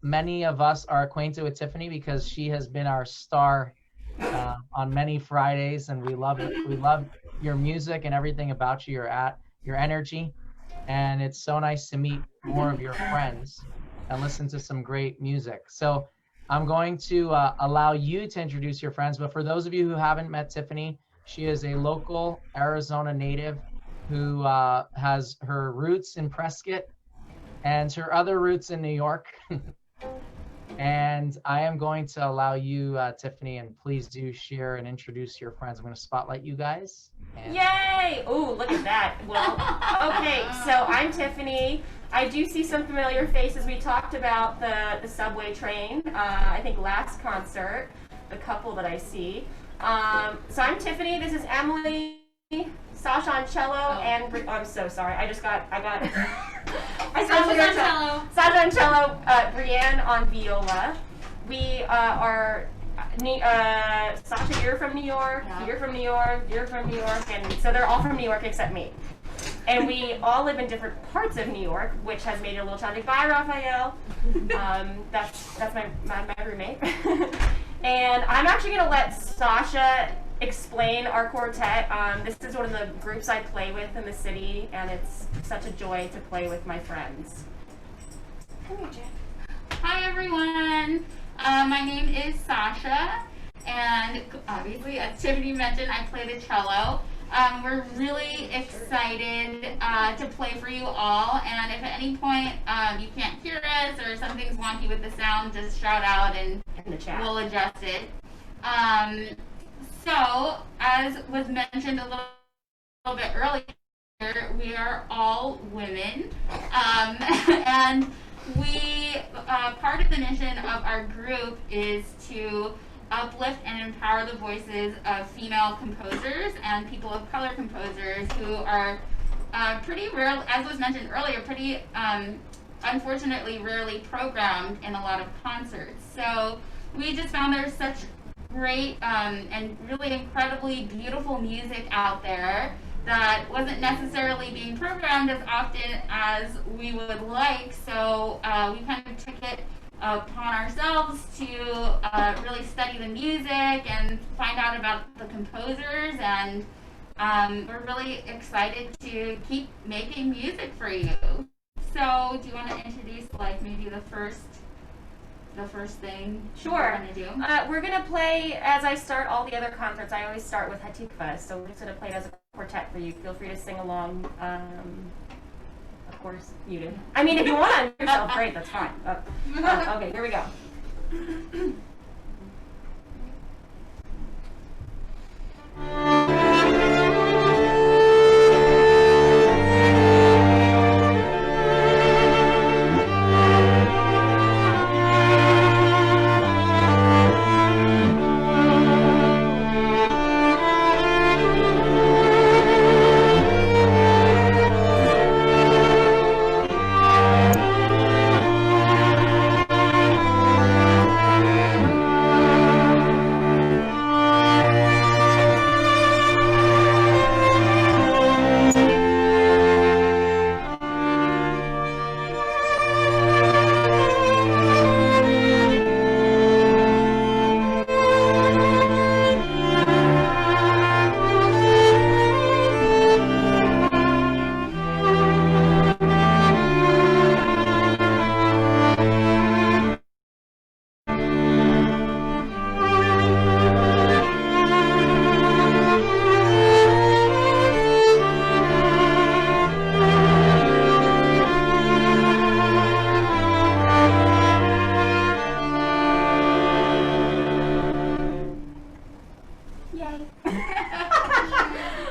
many of us are acquainted with Tiffany because she has been our star on many Fridays, and we love it. We love your music and everything about you, your energy, and it's so nice to meet more of your friends and listen to some great music. So I'm going to allow you to introduce your friends, but for those of you who haven't met Tiffany, she is a local Arizona native who has her roots in Prescott and her other roots in New York. And I am going to allow you, Tiffany, and please do share and introduce your friends. I'm going to spotlight you guys. And Yay! Ooh, look at that. Well, okay, so I'm Tiffany. I do see some familiar faces. We talked about the subway train, I think last concert, the couple that I see. So I'm Tiffany. This is Emily, Sasha on cello, and oh, I'm so sorry. I got Sasha on cello, Brienne on viola. We are Sasha, you're from New York, yeah. You're from New York, you're from New York, and so they're all from New York except me. And we all live in different parts of New York, which has made it a little challenging. Bye, Raphael. That's my roommate. And I'm actually going to let Sasha explain our quartet. This is one of the groups I play with in the city, and it's such a joy to play with my friends. Come here, Jen. Hi, everyone. My name is Sasha, and obviously, as Tiffany mentioned, I play the cello. We're really excited to play for you all, and if at any point you can't hear us or something's wonky with the sound, just shout out and we'll adjust it. So, as was mentioned a little bit earlier, we are all women, and we, part of the mission of our group is to uplift and empower the voices of female composers and people of color composers who are pretty rare, as was mentioned earlier, pretty unfortunately rarely programmed in a lot of concerts. So we just found there's such great and really incredibly beautiful music out there that wasn't necessarily being programmed as often as we would like. So we kind of took it upon ourselves to really study the music and find out about the composers, and we're really excited to keep making music for you. So do you want to introduce like maybe the first thing sure. we're going to do? We're going to play, as I start all the other concerts, I always start with Hatikva, so we're just going to play it as a quartet for you. Feel free to sing along. Of course, muted. I mean, if you want to yourself, great, that's fine. Okay, here we go.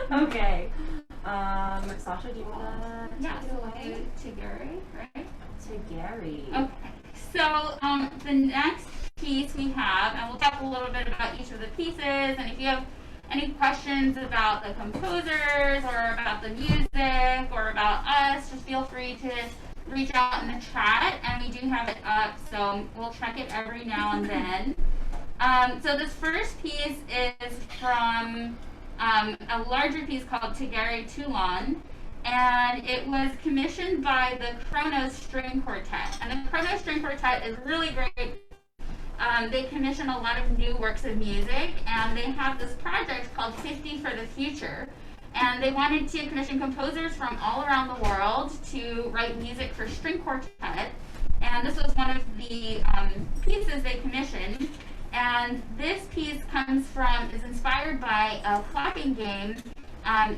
Okay. Sasha, do you want to take it away? To Gary, right? To Gary. Okay. So the next piece we have, and we'll talk a little bit about each of the pieces, and if you have any questions about the composers or about the music or about us, just feel free to reach out in the chat, and we do have it up, so we'll check it every now and then. So this first piece is from a larger piece called Tigari Toulon, and it was commissioned by the Kronos String Quartet. And the Kronos String Quartet is really great. They commission a lot of new works of music, and they have this project called 50 for the Future. And they wanted to commission composers from all around the world to write music for string quartet. And this was one of the pieces they commissioned. And this piece is inspired by a clapping game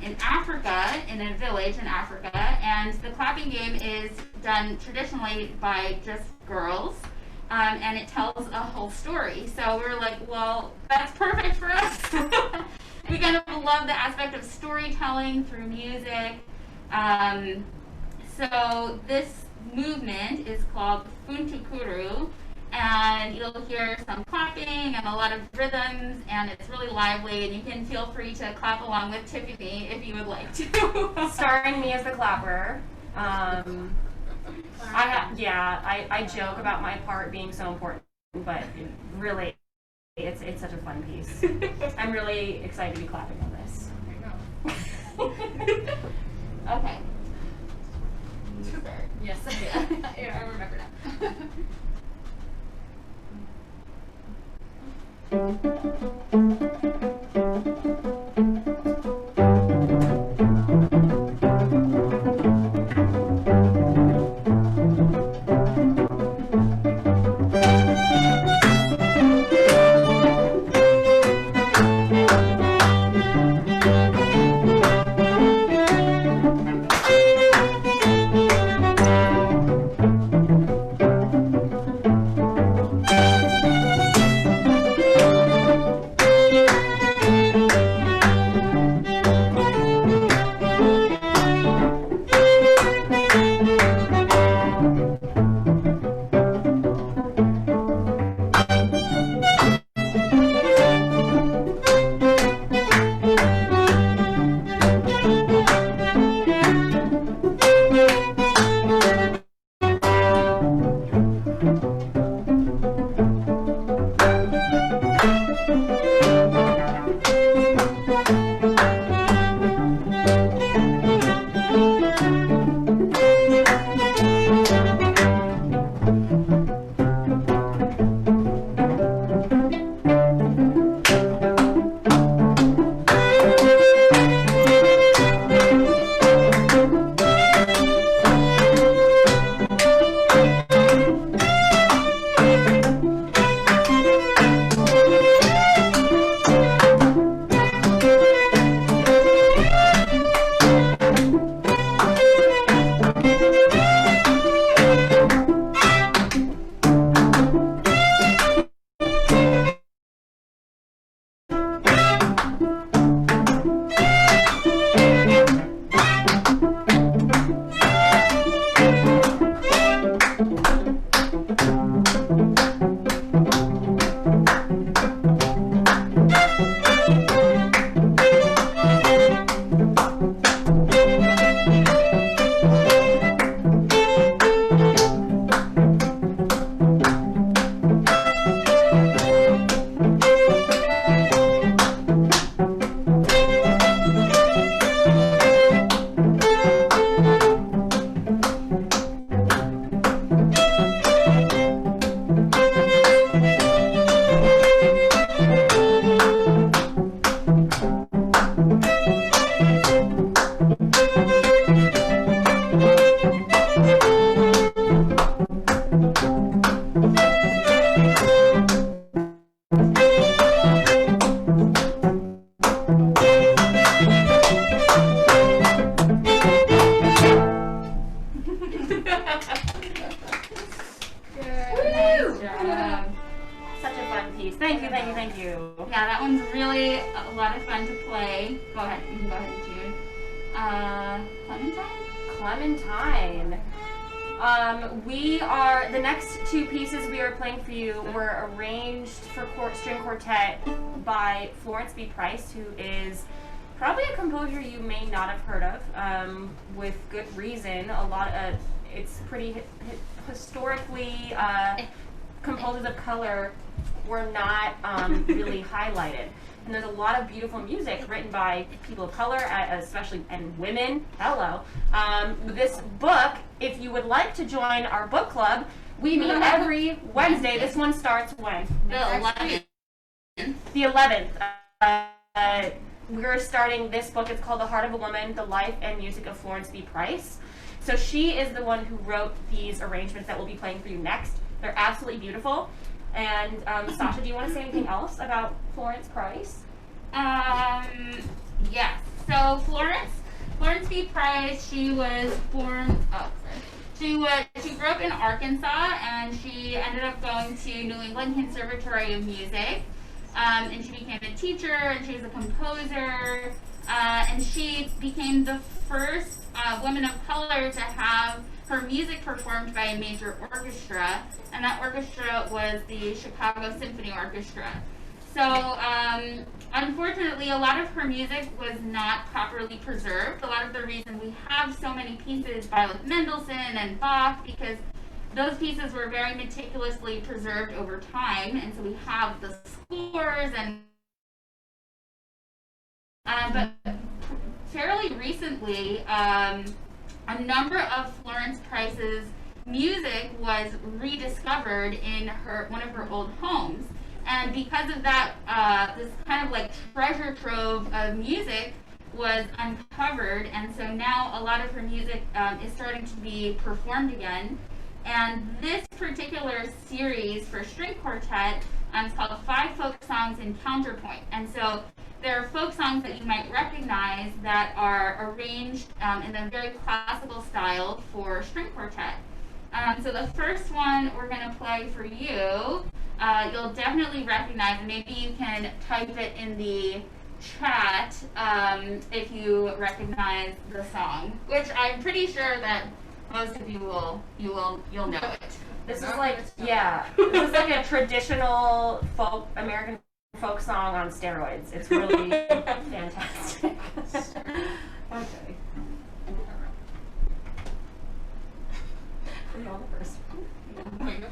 in Africa, in a village in Africa. And the clapping game is done traditionally by just girls. And it tells a whole story. So we were like, well, that's perfect for us. We kind of love the aspect of storytelling through music. So this movement is called Funtukuru, and you'll hear some clapping and a lot of rhythms, and it's really lively, and you can feel free to clap along with Tiffany if you would like to. Starring me as the clapper. I joke about my part being so important, but really, it's such a fun piece. I'm really excited to be clapping on this. Okay. Yes, I remember now. Thank you. Yeah, that one's really a lot of fun to play. Go ahead, you can go ahead and tune. Clementine. The next two pieces we are playing for you were arranged for string quartet by Florence B. Price, who is probably a composer you may not have heard of, with good reason. It's pretty historically, composers of color were not really highlighted. And there's a lot of beautiful music written by people of color, especially, and women. Hello. This book, if you would like to join our book club, we meet every Wednesday. This one starts when? The 11th. The 11th. We're starting this book. It's called The Heart of a Woman, The Life and Music of Florence B. Price. So she is the one who wrote these arrangements that we'll be playing for you next. They're absolutely beautiful. And Sasha, do you want to say anything else about Florence Price? Yes. So Florence B. Price, she was born, she grew up in Arkansas, and she ended up going to New England Conservatory of Music, and she became a teacher, and she was a composer, and she became the first woman of color to have her music performed by a major orchestra, and that orchestra was the Chicago Symphony Orchestra. So, unfortunately, a lot of her music was not properly preserved. A lot of the reason we have so many pieces by like Mendelssohn and Bach, because those pieces were very meticulously preserved over time, and so we have the scores and but fairly recently, a number of Florence Price's music was rediscovered in one of her old homes. And because of that, this kind of like treasure trove of music was uncovered, and so now a lot of her music is starting to be performed again. And this particular series for string quartet is called 5 Folk Songs in Counterpoint. And so there are folk songs that you might recognize that are arranged in a very classical style for string quartet. So the first one we're going to play for you, you'll definitely recognize, and maybe you can type it in the chat if you recognize the song, which I'm pretty sure that most of you'll know it. This is like, yeah, this is like a traditional American folk song on steroids. It's really fantastic. Okay. We're on the first one.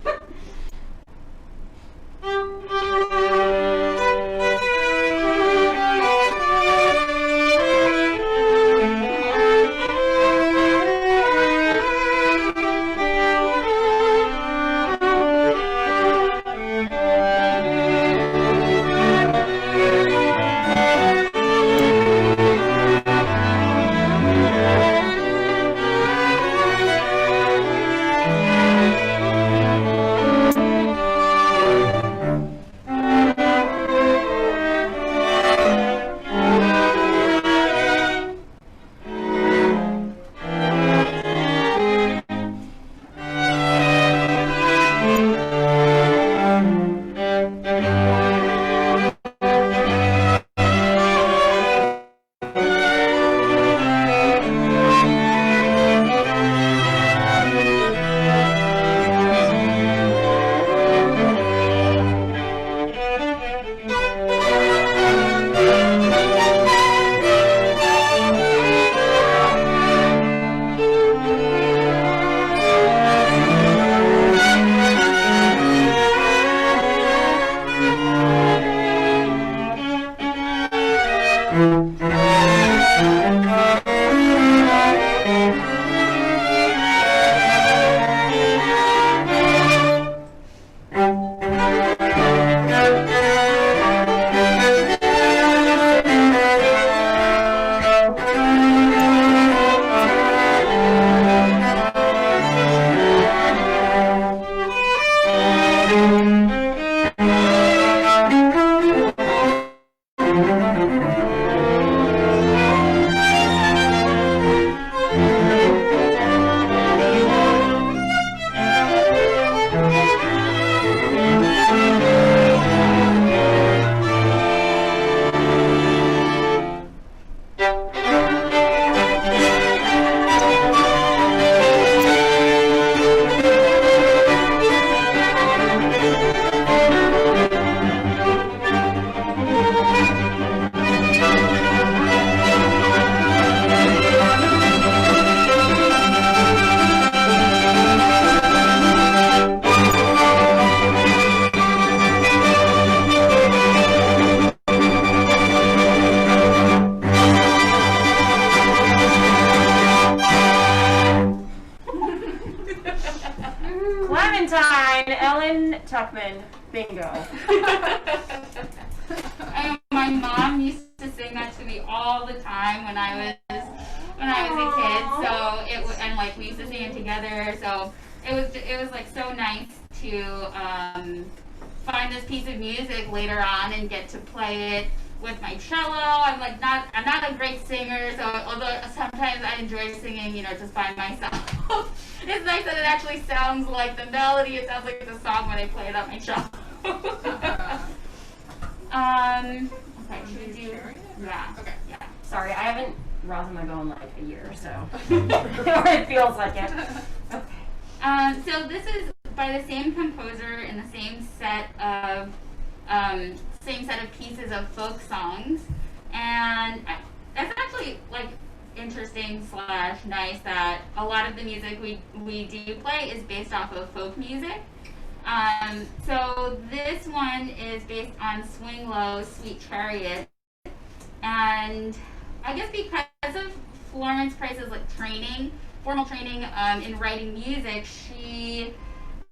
Tuckman bingo. My mom used to sing that to me all the time when I was a kid. So and like we used to sing it together. So it was like so nice to find this piece of music later on and get to play it with my cello. I'm not a great singer, so although sometimes I enjoy singing, just by myself. It's nice that it actually sounds like the melody. It sounds like the song when I play it on my cello. Okay, should we do? Yeah. Okay. Yeah. Sorry, I haven't rosin my bow in like a year, so or it feels like it. Okay. So this is by the same composer in the same set of pieces of folk songs, and that's actually like interesting / nice that a lot of the music we do play is based off of folk music. So this one is based on Swing Low, Sweet Chariot, and I guess because of Florence Price's like formal training in writing music, she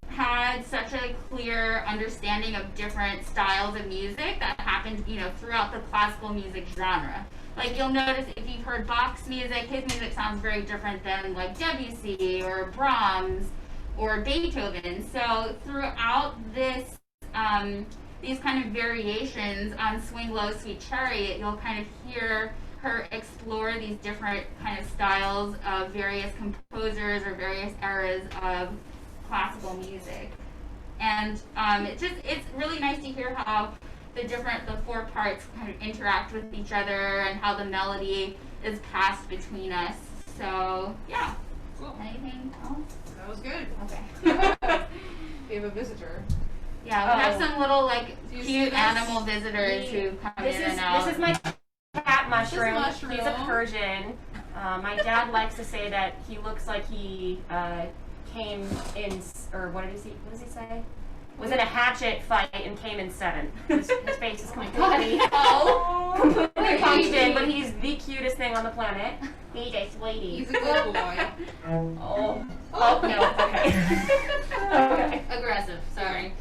had such a clear understanding of different styles of music that happened, throughout the classical music genre. Like you'll notice if you've heard Bach's music, his music sounds very different than like Debussy or Brahms or Beethoven. So throughout this, these kind of variations on Swing Low, Sweet Chariot, you'll kind of hear her explore these different kind of styles of various composers or various eras of classical music. And it's really nice to hear how the four parts kind of interact with each other and how the melody is passed between us. So yeah. Cool. Anything else? That was good. Okay. We have a visitor. Yeah, we have some little like Do you see cute this? animal visitors who come in and out. This is my cat mushroom. Mushroom. He's a Persian. My dad likes to say that he looks like he came in, or what does he say? Was in a hatchet fight and came in 7. His face is completely, completely punched in, but he's the cutest thing on the planet. He's a sweetie. He's a good boy. Oh no, okay. Okay. Aggressive, sorry.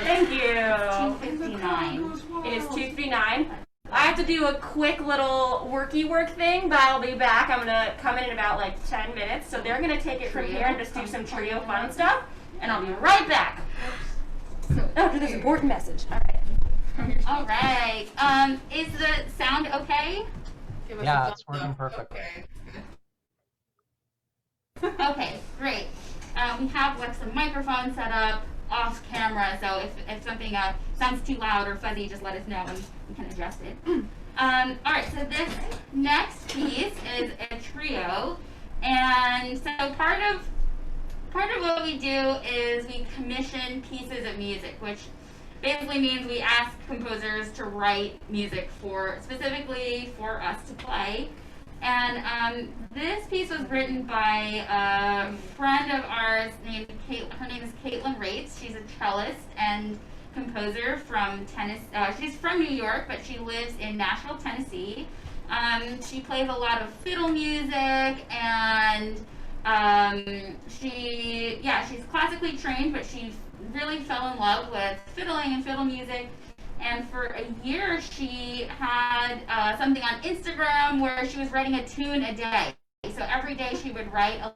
Thank you. 2:59. It is 2:59. I have to do a quick little work thing, but I'll be back. I'm gonna come in about like 10 minutes. So they're gonna take it from here and just do some trio fun stuff, and I'll be right back. After this important message. All right. All right. Is the sound okay? Give us Yeah, a it's thumbs working up. perfectly. Okay. Okay, great. We have like some microphones set up off camera, so if something sounds too loud or fuzzy, just let us know and we can adjust it. All right, so this next piece is a trio, and so part of what we do is we commission pieces of music, which basically means we ask composers to write music specifically for us to play. And this piece was written by a friend of ours named her name is Caitlin Rates. She's a cellist and composer from Tennessee. She's from New York, but she lives in Nashville, Tennessee. She plays a lot of fiddle music, and she's classically trained, but she really fell in love with fiddling and fiddle music. And for a year, she had something on Instagram where she was writing a tune a day. So every day she would write a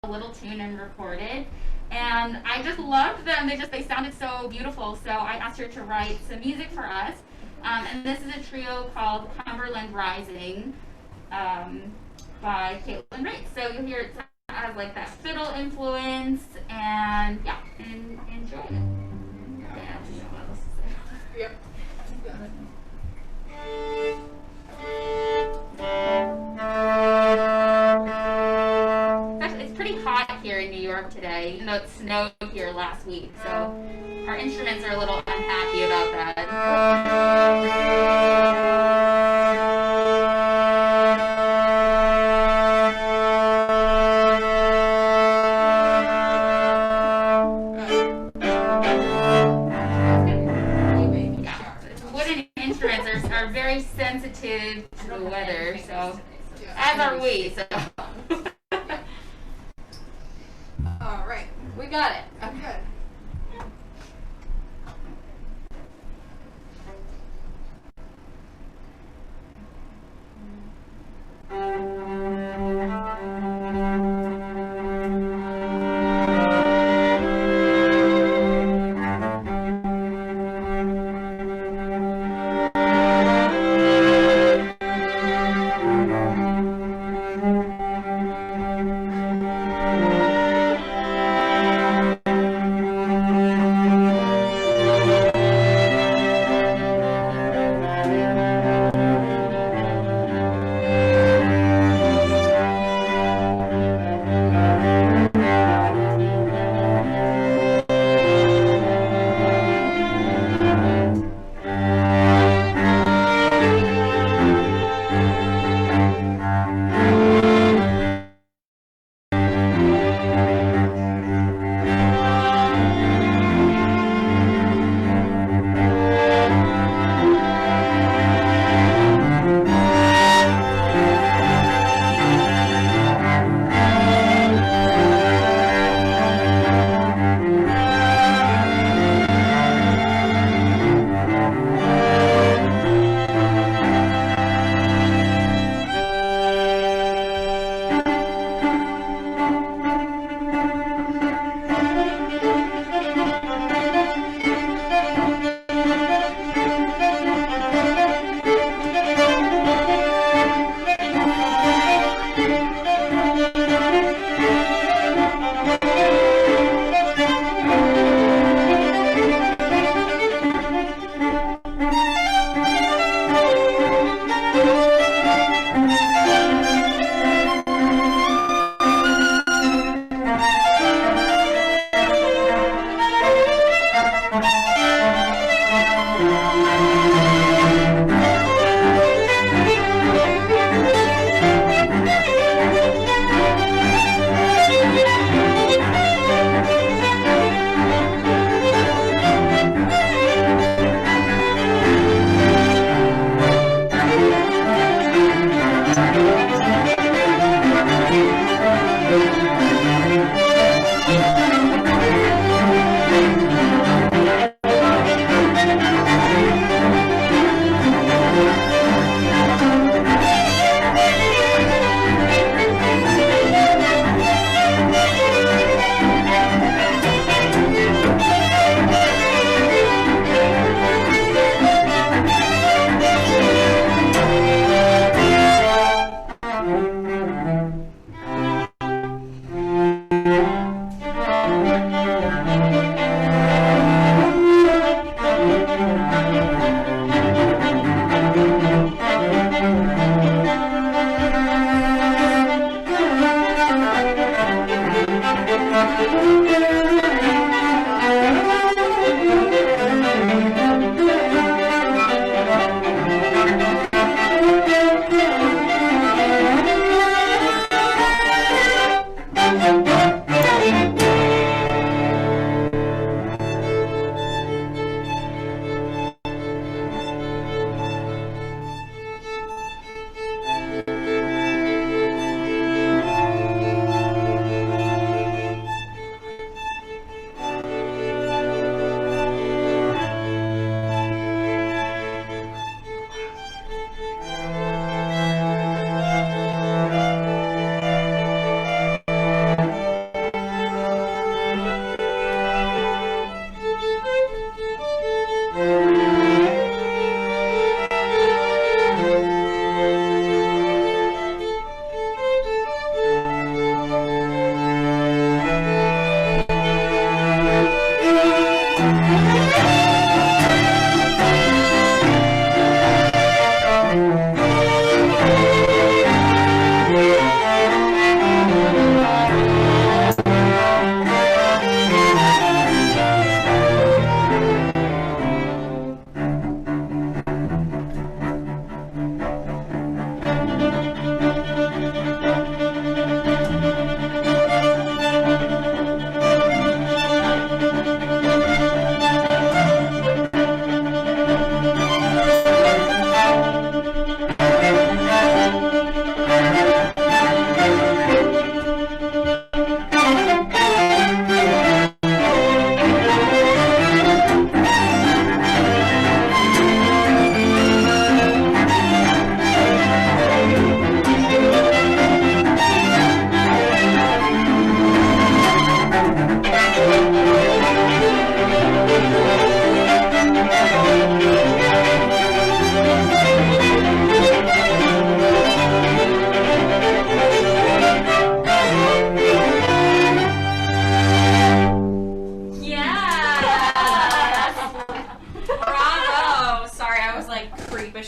little tune and record it. And I just loved them. They sounded so beautiful. So I asked her to write some music for us. And this is a trio called Cumberland Rising by Caitlin Rates. So you'll hear it has like that fiddle influence, and yeah, enjoy it. Yep. Got it. Actually, it's pretty hot here in New York today, even though it snowed here last week. So our instruments are a little unhappy about wooden instruments are very sensitive to the weather, so as are we. So. All right. We got it. Good.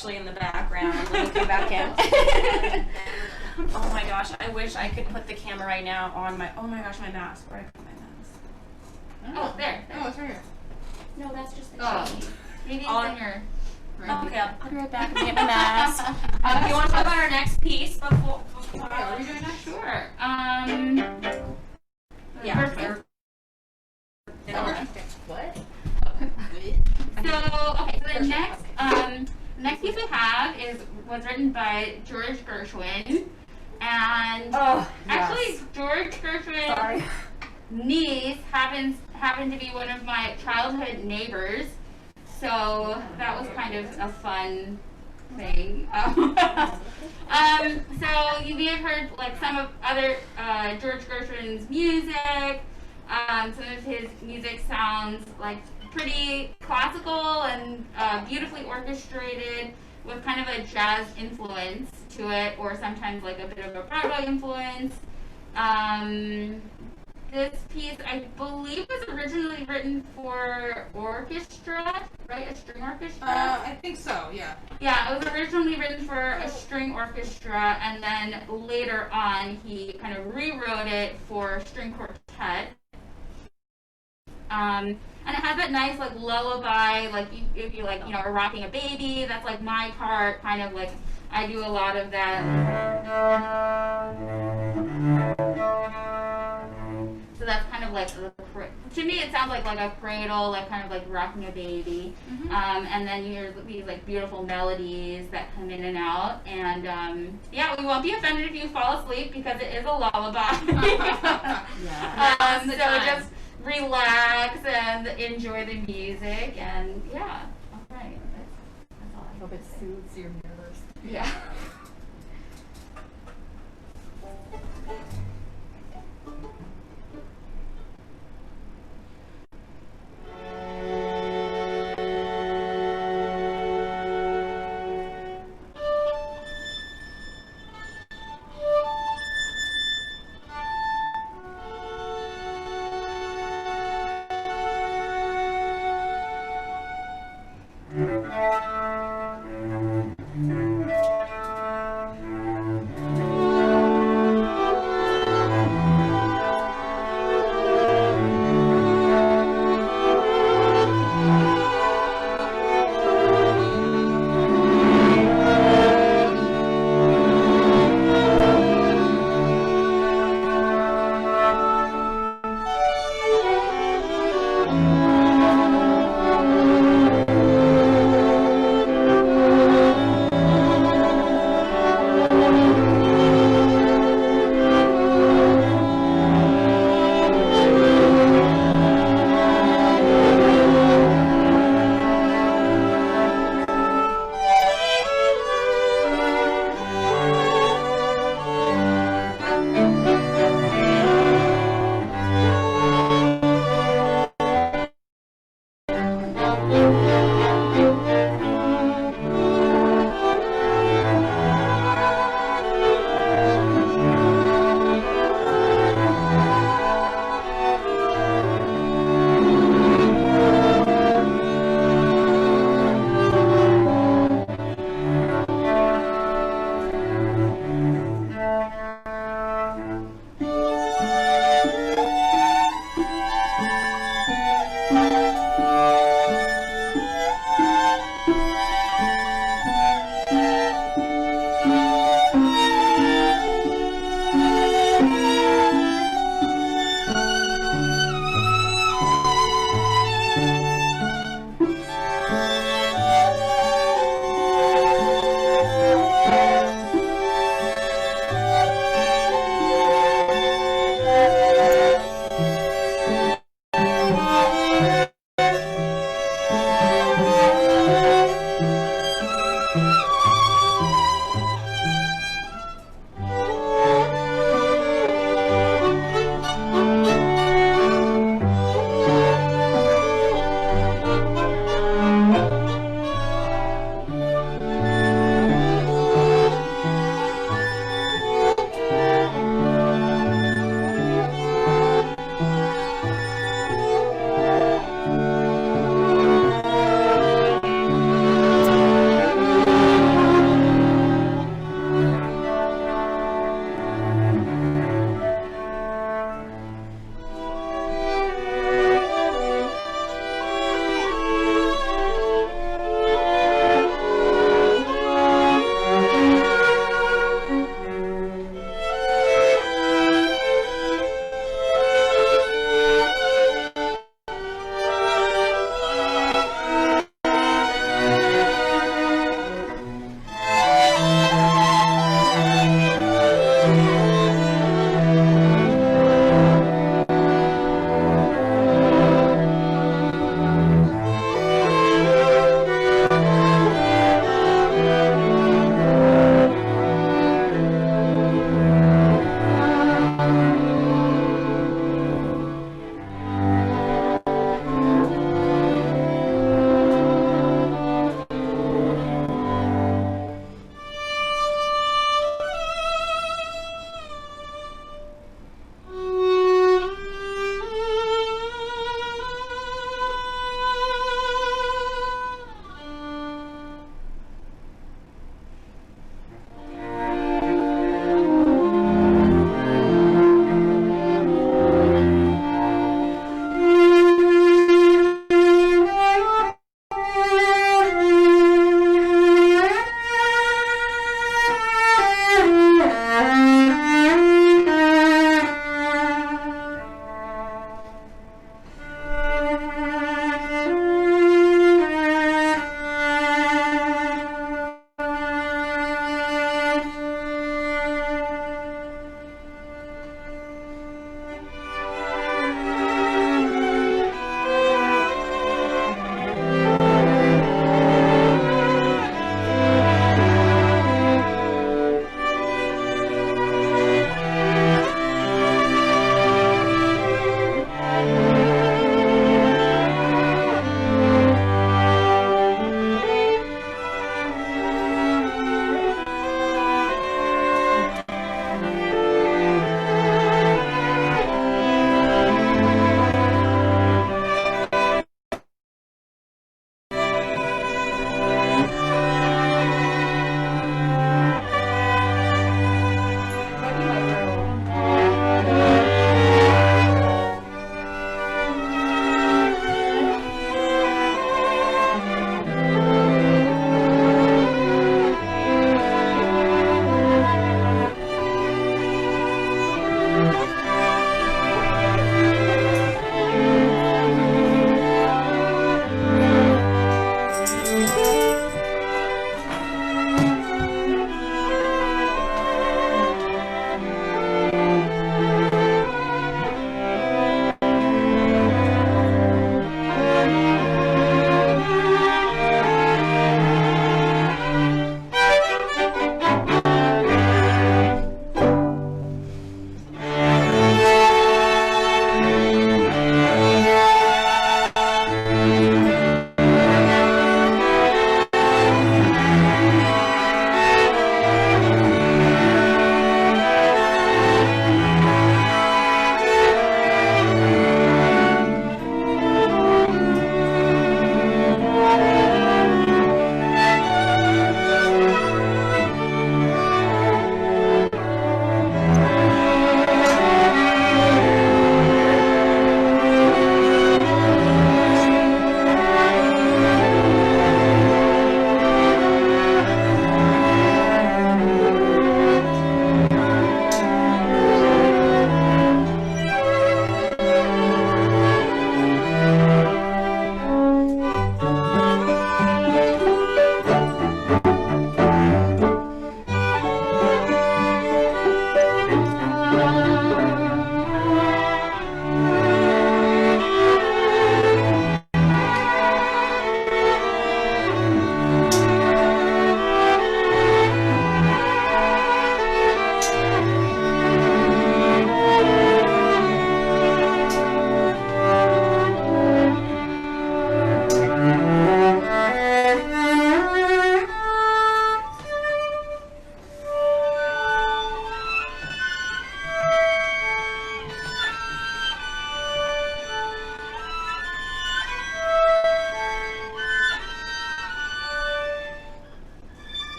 sheepishly in the background when you come back in. Oh my gosh, I wish I could put the camera right now on my, oh my gosh, my mask. Where I put my mask? Oh, there. Oh, it's right here. No, that's just the Oh, sheet. maybe it's On- in your. Okay, I'll put it right back and get my mask. Do you want to talk about our next piece before? Okay, what are we doing next? Sure. Yeah. Perfect. What? So, okay, so the next piece we have was written by George Gershwin, and actually George Gershwin's niece happened to be one of my childhood neighbors, so that was kind of a fun thing. So you may have heard like some of other George Gershwin's music. Some of his music sounds like pretty classical and beautifully orchestrated with kind of a jazz influence to it, or sometimes like a bit of a Broadway influence. This piece, I believe, was originally written for orchestra, right? A string orchestra? I think so, yeah. Yeah, it was originally written for a string orchestra, and then later on he kind of rewrote it for string quartet. And it has that nice like lullaby, like if you like, you know, are rocking a baby, that's like my part, kind of like I do a lot of that. So that's kind of like, to me it sounds like a cradle, like kind of like rocking a baby. And then you hear these like beautiful melodies that come in and out. And yeah, we won't be offended if you fall asleep because it is a lullaby. So just relax and enjoy the music, and yeah, all right. That's all I Hope it soothes your nerves. Yeah.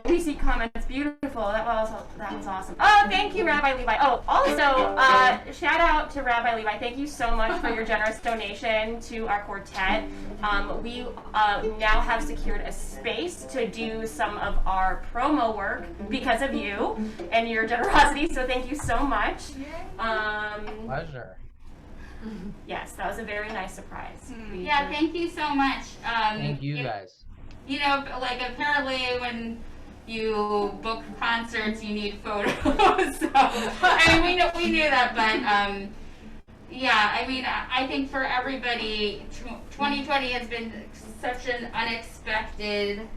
We see comments. Beautiful. That was awesome. Oh, thank you, Rabbi Levi. Oh, also, shout out to Rabbi Levi. Thank you so much for your generous donation to our quartet. We now have secured a space to do some of our promo work because of you and your generosity. So thank you so much. Pleasure. Yes, that was a very nice surprise. Yeah, thank you so much. Thank you guys. You know, like apparently when you book concerts, you need photos. So, I mean, we knew that, but yeah, I mean, I think for everybody, 2020 has been such an unexpected,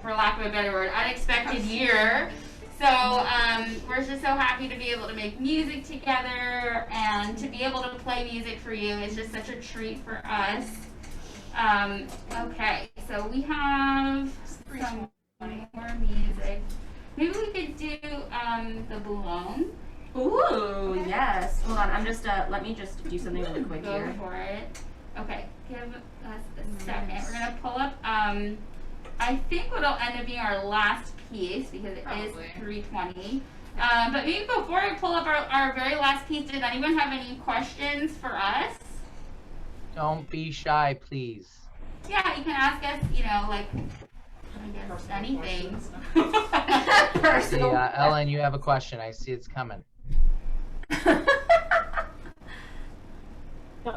for lack of a better word, unexpected year. So we're just so happy to be able to make music together and to be able to play music for you. It's just such a treat for us. Okay, so we have some more music. Maybe we could do the Boulogne. Ooh, yes. Hold on, I'm just, let me just do something really quick Go here. for it. Okay, give us a second. We're gonna pull up, I think what'll end up being our last piece because it is 3:20. But maybe before I pull up our very last piece, did anyone have any questions for us? Don't be shy, please. Yeah, you can ask us, you know, like, I guess anything. See, Ellen, you have a question. I see it's coming.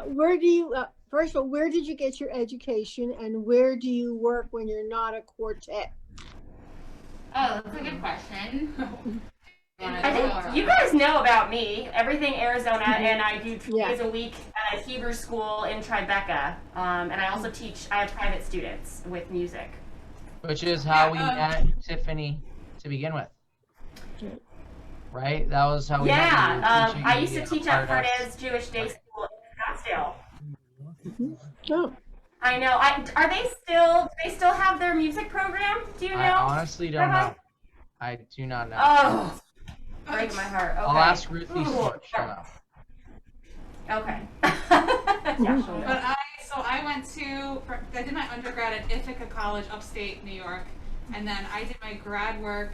Where do you, first of all, where did you get your education and where do you work when you're not a quartet? Oh, that's a good question. I think you guys know about me, everything Arizona, and I do 2 days a week at a Hebrew school in Tribeca, and I also teach, I have private students with music. Which is how we met Tiffany to begin with. Right? That was how we met you. I used to teach at Fernandez Jewish Day School in Scottsdale. Oh. I know. Do they still have their music program? Do you know? I honestly don't know. I do not know. Oh, breaking my heart. Okay. I'll ask Ruthie Storch. She'll know. Okay. Yeah, she'll know. But I did my undergrad at Ithaca College, upstate New York, and then I did my grad work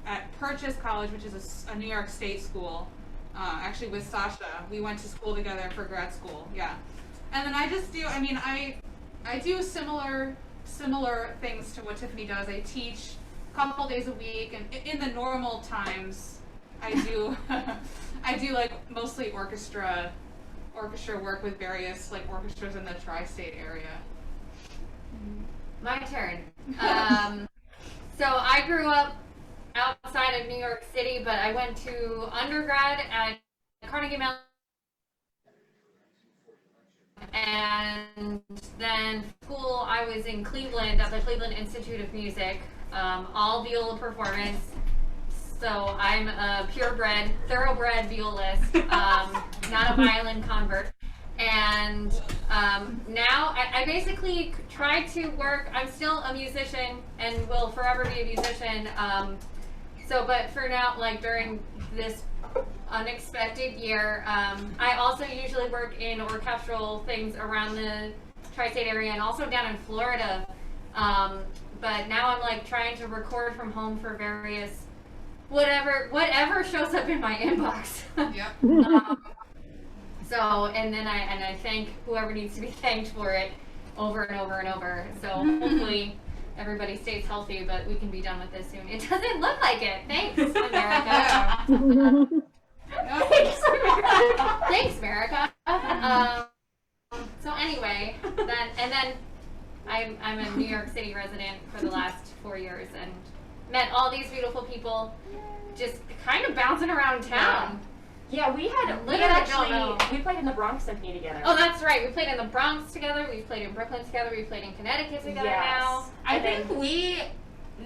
at Purchase College, which is a New York State school, actually with Sasha. We went to school together for grad school, yeah. And then I just do, I mean, I do similar things to what Tiffany does. I teach a couple days a week, and in the normal times, I do, I do like mostly orchestra work with various like orchestras in the tri-state area. My turn. So I grew up outside of New York City, but I went to undergrad at Carnegie Mellon, and then school I was in Cleveland at the Cleveland Institute of Music, all viola performance. So I'm a purebred, thoroughbred violist, not a violin convert. And now I basically try to work, I'm still a musician and will forever be a musician. But for now, like during this unexpected year, I also usually work in orchestral things around the tri-state area and also down in Florida. But now I'm like trying to record from home for various whatever shows up in my inbox. Yep. And then I thank whoever needs to be thanked for it over and over and over. So hopefully everybody stays healthy, but we can be done with this soon. It doesn't look like it. Thanks, America. Thanks, America. So anyway, then I'm a New York City resident for the last 4 years and met all these beautiful people just kind of bouncing around town. Yeah, we played in the Bronx Symphony together. Oh, that's right. We played in the Bronx together. We've played in Brooklyn together. We've played in Connecticut together now. I think we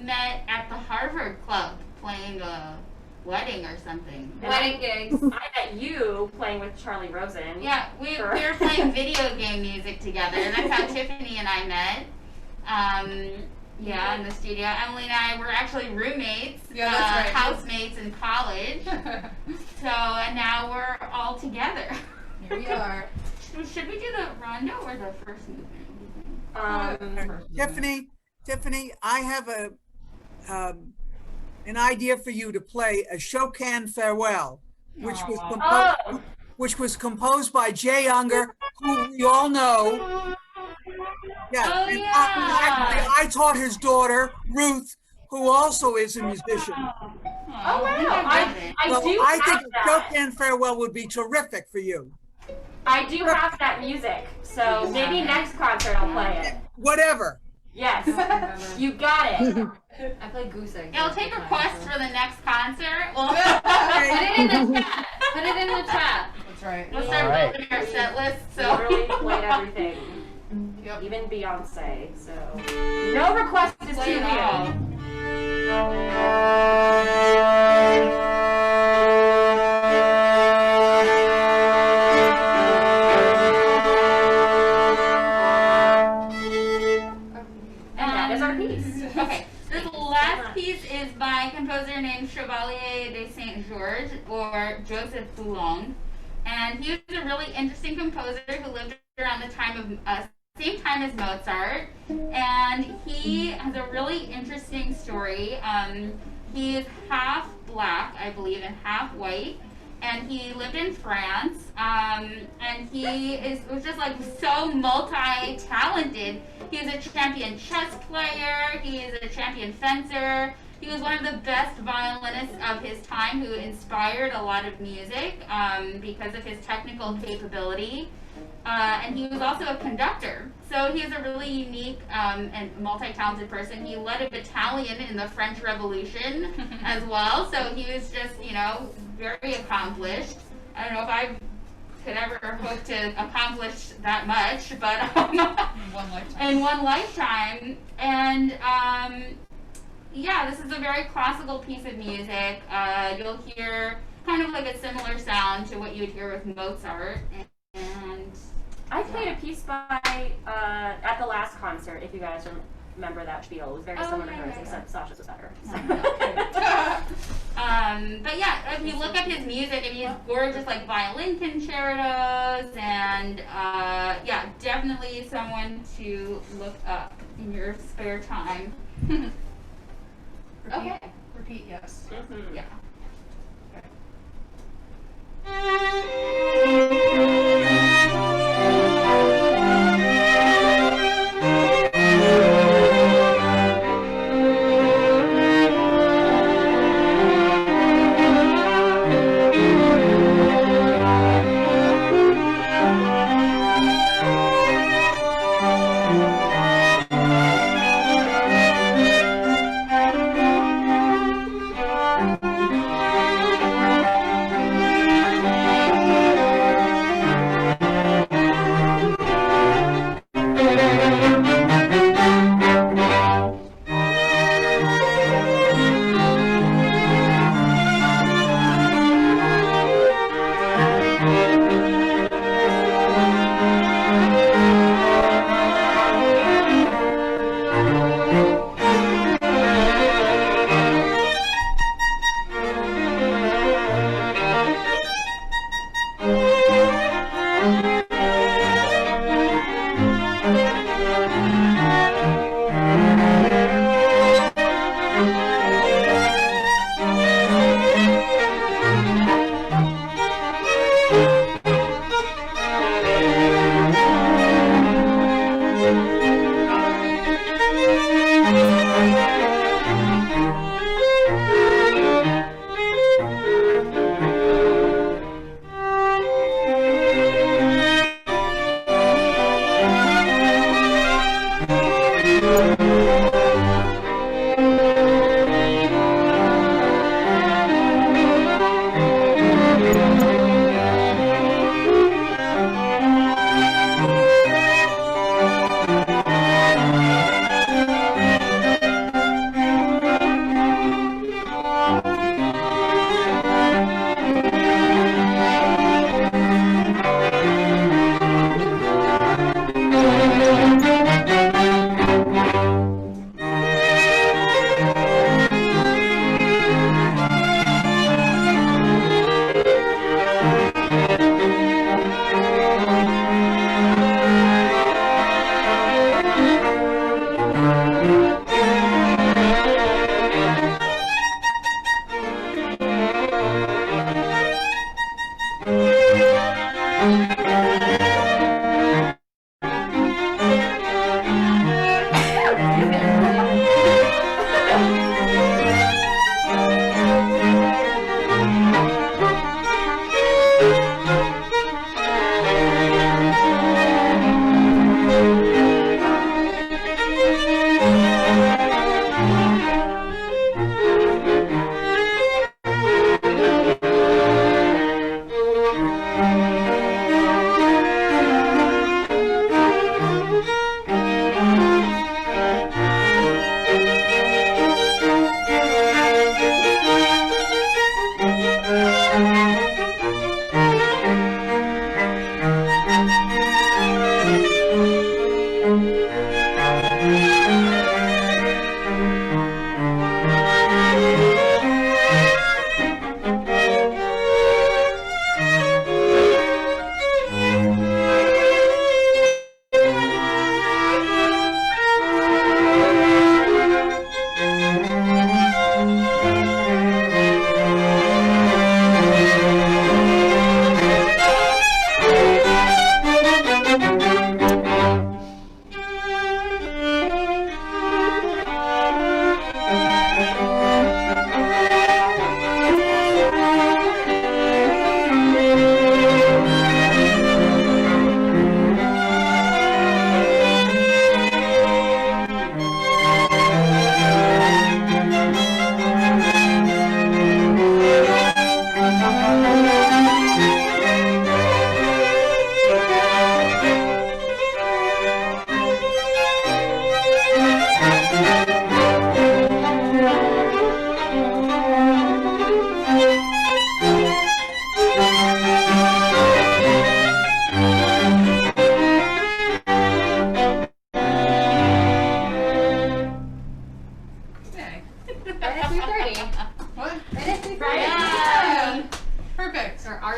met at the Harvard Club playing a wedding or something. Wedding gigs. I met you playing with Charlie Rosen. Yeah, we were playing video game music together. That's how Tiffany and I met. Yeah, in the studio. Emily and I were actually roommates, housemates in college. And now we're all together. Here we are. Should we do the rondo or the first movement? Tiffany, I have an idea for you to play a Chopin Farewell, Oh, which was composed by Jay Unger, who we all know. Yeah, Oh, and yeah. I taught his daughter, Ruth, who also is a musician. oh wow! I So do I have think a that. Chopin Farewell would be terrific for you. I do have that music, so maybe next concert I'll play it. Whatever. Yes, you got it. I play goose egg. Yeah, we'll take requests for the next concert. We'll, Put it in the chat. Put it in the chat. That's right. we'll start Alright. building our set list. So Literally played everything, Yep. even Beyonce. So no request is play too it all. weird. And that is our piece. Okay, this last piece is by a composer named Chevalier de Saint Georges, or Joseph Foulon, and he was a really interesting composer who lived around the time of same time as Mozart, and he has a really interesting story. He is half black, I believe, and half white. And he lived in France, and was just like so multi-talented. He was a champion chess player, he is a champion fencer, he was one of the best violinists of his time who inspired a lot of music because of his technical capability. And he was also a conductor. So he was a really unique and multi-talented person. He led a battalion in the French Revolution as well. So he was just, very accomplished. I don't know if I could ever hope to accomplish that much, but One lifetime. in one lifetime. And this is a very classical piece of music. You'll hear kind of like a similar sound to what you would hear with Mozart. And I played a piece by at the last concert. If you guys remember that spiel, it was very similar to hers, except Sasha's was better. but yeah, if you look up his music, and he has gorgeous like violin concertos, and definitely someone to look up in your spare time. Okay. Repeat, yes. Mhm. Yeah.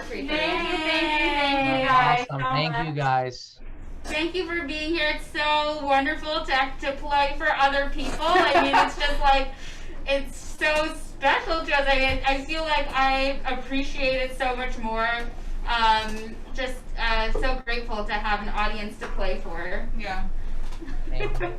for you. Thank you guys. Awesome. so Thank you much. guys. Thank you for being here. It's so wonderful to play for other people. I mean, it's just like, it's so special to us. I feel like I appreciate it so much more. Just so grateful to have an audience to play for. Yeah. Thank you.